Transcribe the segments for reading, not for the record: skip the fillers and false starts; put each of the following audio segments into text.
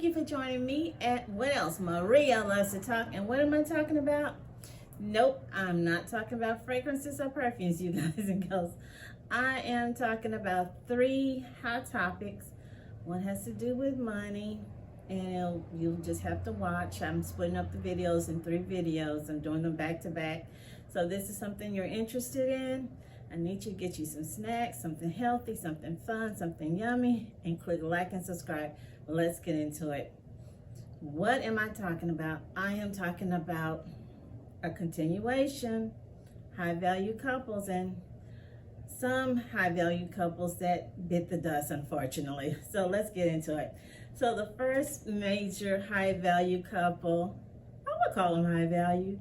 you for joining me at What Else? Maria Loves to Talk. And what am I talking about? Nope, I'm not talking about fragrances or perfumes, you guys and girls. I am talking about 3 hot topics. One has to do with money, and you'll just have to watch. I'm splitting up the videos in 3 videos. I'm doing them back to back. So this is something you're interested in. I need you to get you some snacks, something healthy, something fun, something yummy, and click like and subscribe. Let's get into it. What am I talking about? I am talking about a continuation, high value couples, and some high value couples that bit the dust, unfortunately. So let's get into it. So the first major high value couple, I would call them high value.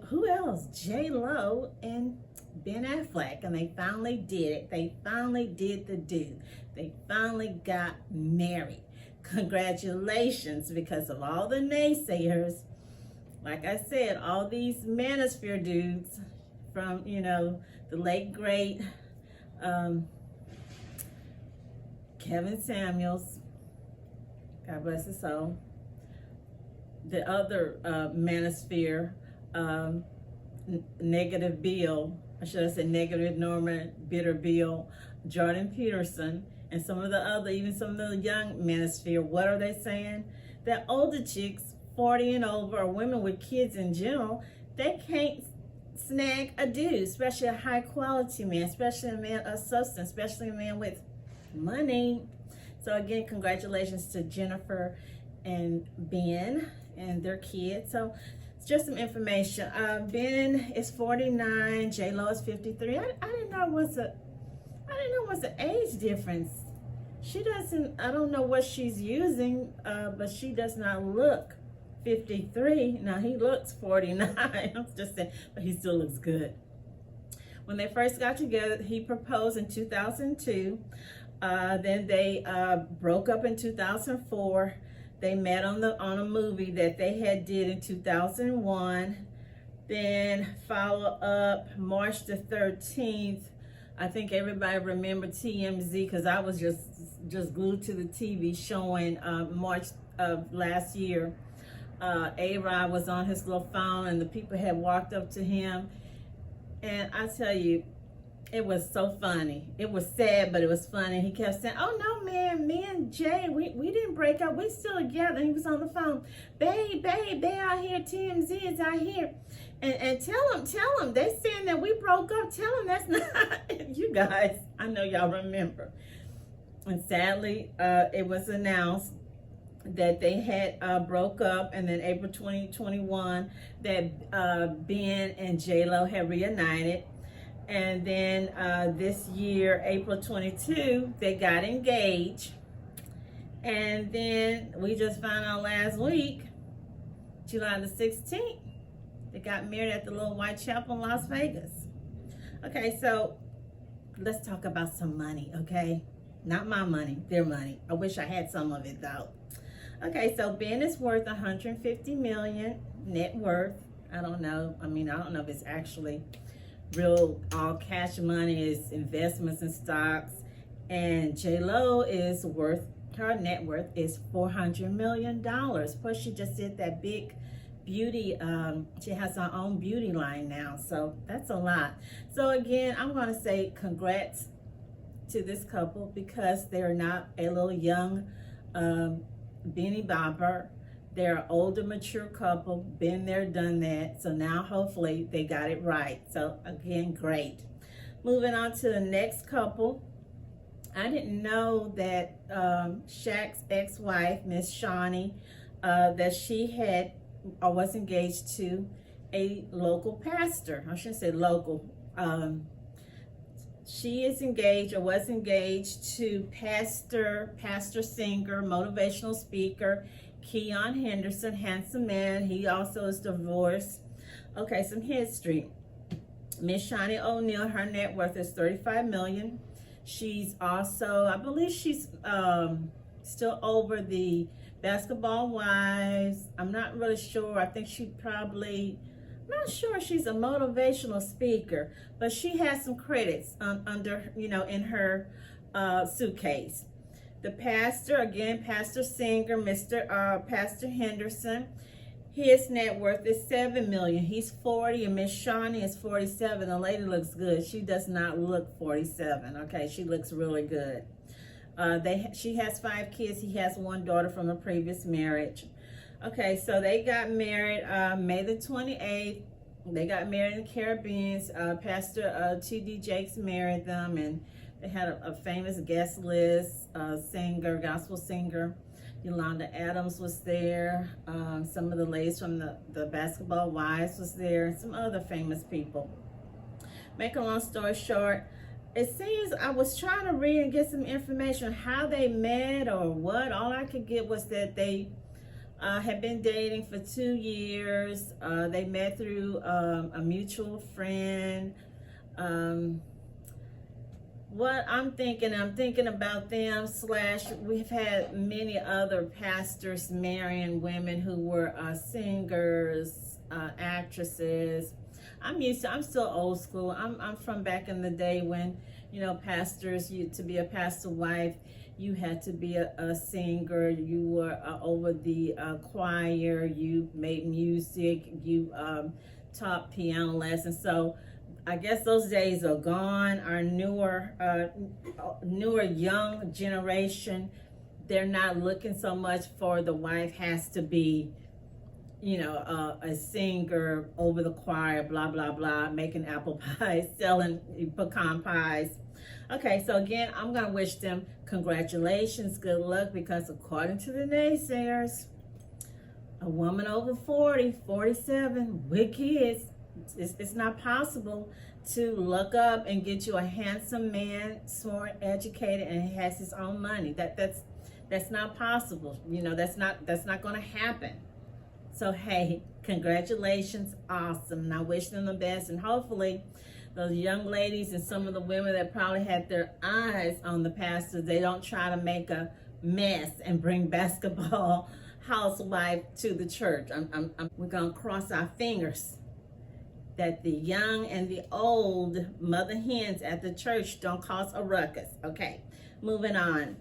Who else? J-Lo and Ben Affleck, and they finally did it. They finally did the do. They finally got married. Congratulations, because of all the naysayers. Like I said, all these manosphere dudes from, the late great Kevin Samuels, God bless his soul, the other manosphere, Negative Bill, I should have said Negative Norman, Bitter Bill, Jordan Peterson, and some of the other, even some of the young manosphere. What are they saying? That older chicks, 40 and over, or women with kids in general, they can't snag a dude, especially a high quality man, especially a man of substance, especially a man with money. So again, congratulations to Jennifer and Ben and their kids. So just some information. Ben is 49, J-Lo is 53. I didn't know what's the age difference. She doesn't, I don't know what she's using, but she does not look 53. Now he looks 49. I'm just saying, but he still looks good. When they first got together, he proposed in 2002. Then they broke up in 2004. They met on a movie that they had did in 2001. Then follow up March the 13th. I think everybody remember TMZ, because I was just glued to the TV showing March of last year. A-Rod was on his little phone, and the people had walked up to him. And I tell you, it was so funny. It was sad, but it was funny. He kept saying, "Oh no, man, me and Jay, we didn't break up. We still together." And he was on the phone. Babe, they out here. TMZ is out here. And tell them. They saying that we broke up. Tell them that's not, you guys, I know y'all remember. And sadly, it was announced that they had broke up, and then April 2021, that Ben and J-Lo had reunited. And then this year, April 22, they got engaged. And then we just found out last week, July the 16th, they got married at the little white chapel in Las Vegas. Okay, so let's talk about some money, okay? Not my money, their money. I wish I had some of it though. Okay, so Ben is worth $150 million net worth. I don't know. I don't know if it's actually real all cash money, is investments in stocks. And J-Lo is worth, her net worth is $400 million. Plus she just did that big beauty, she has her own beauty line now, so that's a lot. So again, I'm going to say congrats to this couple, because they're not a little young Benny Bopper. They're an older, mature couple, been there, done that. So now hopefully they got it right. So again, great. Moving on to the next couple. I didn't know that Shaq's ex-wife, Miss Shaunie, that she had or was engaged to a local pastor. I shouldn't say local. She is engaged, or was engaged to pastor, singer, motivational speaker, Keion Henderson, handsome man. He also is divorced. Okay, some history. Miss Shaunie O'Neal, her net worth is $35 million. She's also, I believe she's still over the Basketball Wives. I'm not really sure. I think she probably, I'm not sure she's a motivational speaker, but she has some credits under, in her suitcase. The pastor, again, pastor singer, Pastor Henderson. His net worth is $7 million. He's 40, and Miss Shaunie is 47. The lady looks good. She does not look 47. Okay, she looks really good. She has 5 kids. He has 1 daughter from a previous marriage. Okay, so they got married May the 28th. They got married in the Caribbean. Pastor T.D. Jakes married them, and they had a famous guest list, singer, gospel singer. Yolanda Adams was there. Some of the ladies from the basketball Wives was there, and some other famous people. Make a long story short, it seems I was trying to read and get some information on how they met or what. All I could get was that they had been dating for 2 years. They met through a mutual friend. What I'm thinking about them / we've had many other pastors marrying women who were singers, actresses. I'm still old school. I'm from back in the day when, you know, pastors, to be a pastor wife, you had to be a singer. You were over the choir. You made music. You taught piano lessons. So I guess those days are gone. Our newer young generation, they're not looking so much for the wife has to be, you know, a singer, over the choir, blah, blah, blah, making apple pies, selling pecan pies. Okay, so again, I'm going to wish them congratulations, good luck, because according to the naysayers, a woman over 40, 47 with kids, it's not possible to look up and get you a handsome man, smart, educated, and has his own money. That's not possible. You know, that's not going to happen. So hey, congratulations, awesome. And I wish them the best, and hopefully those young ladies and some of the women that probably had their eyes on the pastors, they don't try to make a mess and bring basketball housewife to the church. We're gonna cross our fingers that the young and the old mother hens at the church don't cause a ruckus. Okay, moving on.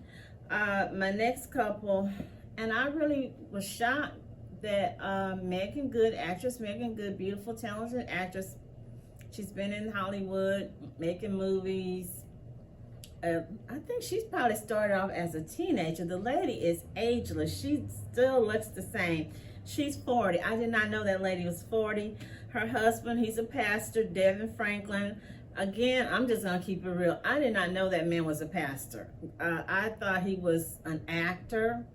My next couple, and I really was shocked that Megan Good, actress Megan Good, beautiful, talented actress. She's been in Hollywood, making movies. I think she's probably started off as a teenager. The lady is ageless. She still looks the same. She's 40. I did not know that lady was 40. Her husband, he's a pastor, Devin Franklin. Again, I'm just going to keep it real. I did not know that man was a pastor. I thought he was an actor.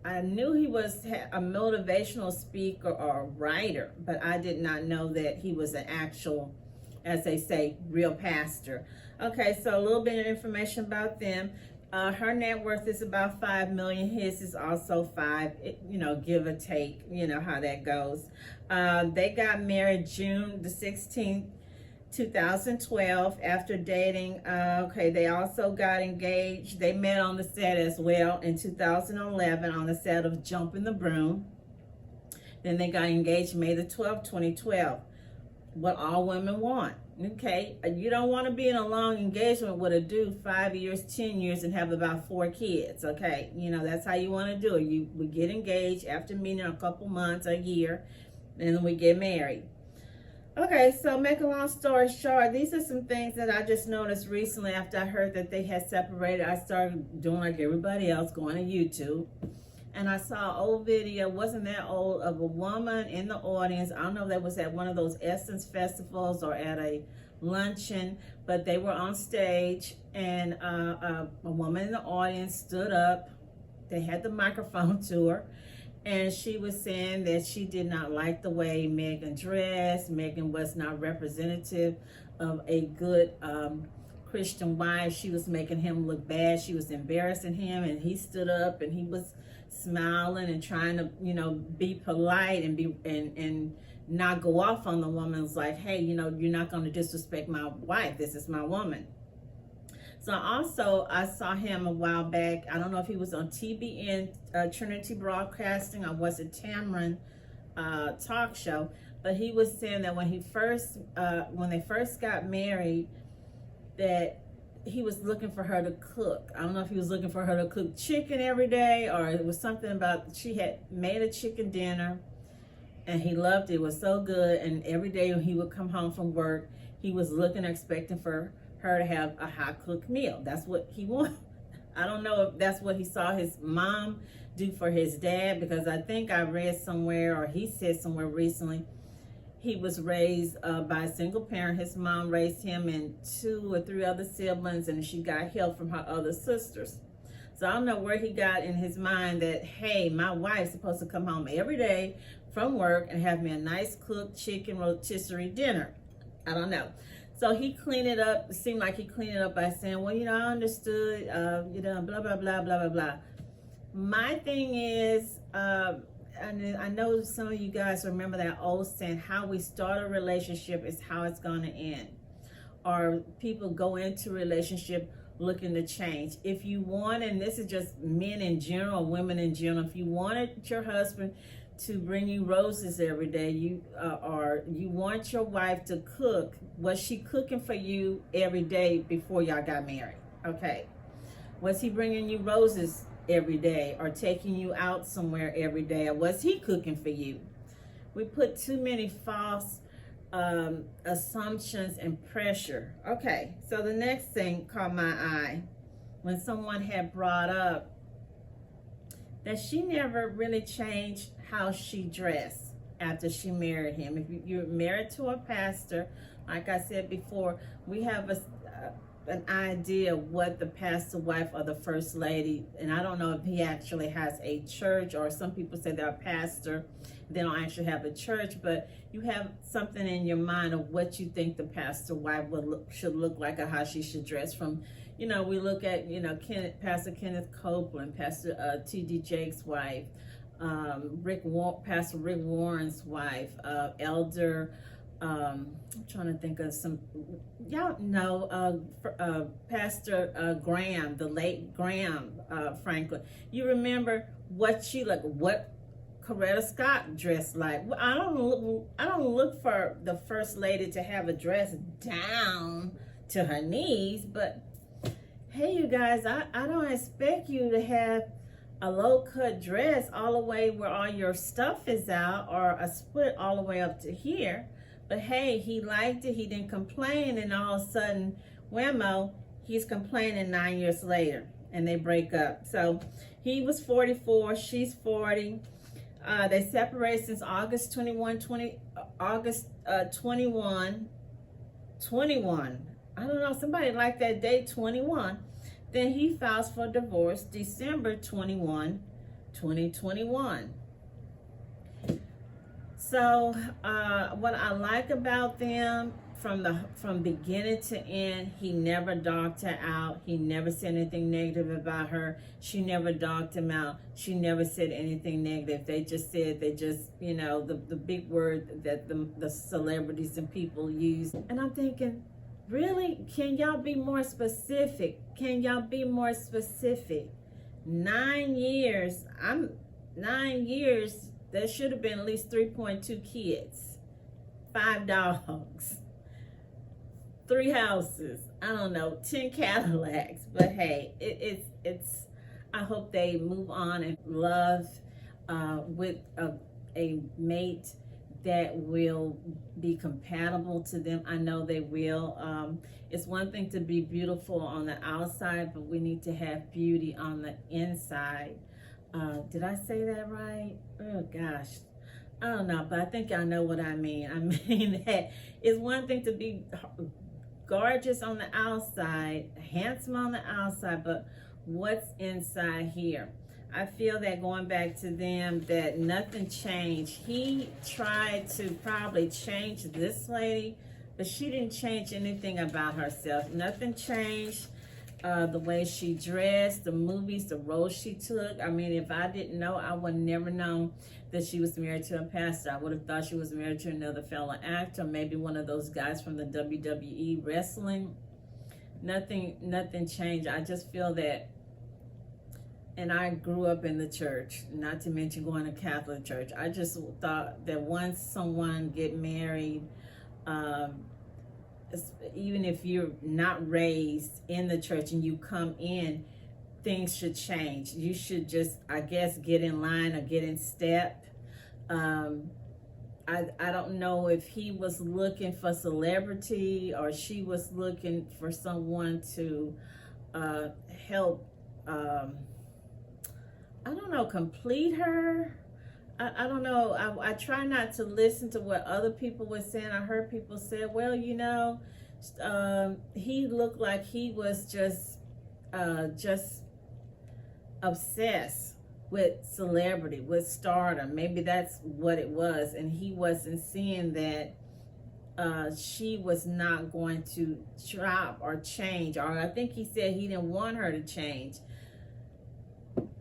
I knew he was a motivational speaker or a writer, but I did not know that he was an actual, as they say, real pastor. Okay, so a little bit of information about them. Her net worth is about $5 million. His is also $5 million, you know, give or take, you know how that goes. They got married June the 16th, 2012 after dating. Okay, they also got engaged. They met on the set as well in 2011 on the set of Jumping the Broom. Then they got engaged May the 12th, 2012. What all women want. Okay, you don't want to be in a long engagement with a dude 5 years, 10 years, and have about 4 kids. Okay, you know, that's how you want to do it. We get engaged after meeting a couple months, a year, and then we get married. Okay, so make a long story short, these are some things that I just noticed recently after I heard that they had separated. I started doing like everybody else, going to YouTube. And I saw an old video, wasn't that old, of a woman in the audience. I don't know if that was at one of those Essence festivals or at a luncheon, but they were on stage, and a woman in the audience stood up. They had the microphone to her, and she was saying that she did not like the way Megan dressed. Megan was not representative of a good Christian wife. She was making him look bad. She was embarrassing him, and he stood up and he was smiling and trying to, you know, be polite and be and not go off on the woman. It's like, hey, you know, you're not going to disrespect my wife. This is my woman. So also, I saw him a while back. I don't know if he was on TBN, Trinity Broadcasting, or was it Tamron talk show, but he was saying that when they first got married, that he was looking for her to cook. I don't know if he was looking for her to cook chicken every day, or it was something about she had made a chicken dinner and he loved it. It was so good. And every day when he would come home from work, he was looking, expecting for her to have a hot cooked meal. That's what he wanted. I don't know if that's what he saw his mom do for his dad, because I think I read somewhere, or he said somewhere recently, he was raised by a single parent. His mom raised him and 2 or 3 other siblings, and she got help from her other sisters. So I don't know where he got in his mind that, hey, my wife's supposed to come home every day from work and have me a nice cooked chicken rotisserie dinner. I don't know. So he cleaned it up. It seemed like he cleaned it up by saying, well, I understood, blah, blah, blah, blah, blah, blah. My thing is, and I know some of you guys remember that old saying, how we start a relationship is how it's going to end. Or people go into a relationship looking to change. If you want, and this is just men in general, women in general, if you wanted your husband to bring you roses every day, or you want your wife to cook, was she cooking for you every day before y'all got married? Okay. Was he bringing you roses every day, or taking you out somewhere every day, or was he cooking for you? We put too many false assumptions and pressure. Okay, so the next thing caught my eye when someone had brought up that she never really changed how she dressed after she married him. If you're married to a pastor, like I said before, we have an idea of what the pastor wife or the first lady, and I don't know if he actually has a church, or some people say they're a pastor, they don't actually have a church, but you have something in your mind of what you think the pastor wife should look like, or how she should dress. From, we look at, Pastor Kenneth Copeland, Pastor T.D. Jake's wife, Pastor Rick Warren's wife, Elder, I'm trying to think of some, y'all know, Pastor Graham, the late Graham Franklin. You remember what she looked, what Coretta Scott dressed like. I don't look for the first lady to have a dress down to her knees, but hey, you guys, I don't expect you to have a low-cut dress all the way where all your stuff is out, or a split all the way up to here. But hey, he liked it, he didn't complain, and all of a sudden, whammo, he's complaining 9 years later, and they break up. So he was 44, she's 40. They separated since August 21. I don't know, somebody liked that date, 21. Then he files for divorce December 21, 2021. So what I like about them, from beginning to end, he never dogged her out. He never said anything negative about her. She never dogged him out. She never said anything negative. They just, the big word that the celebrities and people use. And I'm thinking, really? Can y'all be more specific? Can y'all be more specific? 9 years. 9 years. There should have been at least 3.2 kids, 5 dogs, 3 houses, I don't know, 10 Cadillacs. But hey, it's. I hope they move on and love with a mate that will be compatible to them. I know they will. It's one thing to be beautiful on the outside, but we need to have beauty on the inside. Did I say that right? Oh gosh, I don't know, but I think y'all know what I mean. I mean that it's one thing to be gorgeous on the outside, handsome on the outside, but what's inside here? I feel that going back to them, that nothing changed. He tried to probably change this lady, but she didn't change anything about herself. Nothing changed. The way she dressed, the movies, the roles she took. I mean, if I didn't know, I would never known that she was married to a pastor. I would have thought she was married to another fellow actor, maybe one of those guys from the WWE wrestling. Nothing changed. I just feel that, and I grew up in the church, not to mention going to Catholic church. I just thought that once someone get married, even if you're not raised in the church and you come in, things should change. You should just, I guess, get in line or get in step. I don't know if he was looking for celebrity or she was looking for someone to help, I don't know, complete her. I don't know. I try not to listen to what other people were saying. I heard people say, well, you know, he looked like he was just obsessed with celebrity, with stardom. Maybe that's what it was, and he wasn't seeing that she was not going to drop or change, or I think he said he didn't want her to change.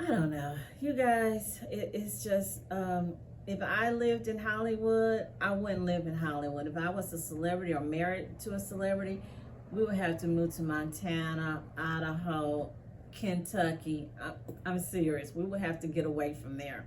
I don't know, you guys. It's just if I lived in Hollywood, I wouldn't live in Hollywood. If I was a celebrity or married to a celebrity, we would have to move to Montana, Idaho, Kentucky. I'm serious. We would have to get away from there.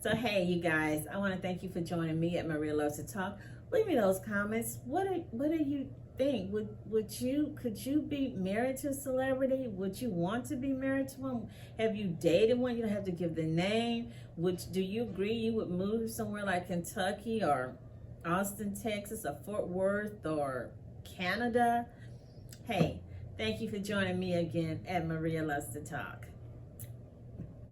So hey, you guys, I want to thank you for joining me at Maria Loves to Talk. Leave me those comments. What do you think? Could you be married to a celebrity? Would you want to be married to one? Have you dated one? You don't have to give the name. Do you agree you would move somewhere like Kentucky or Austin, Texas, or Fort Worth or Canada? Hey, thank you for joining me again at Maria Loves to Talk.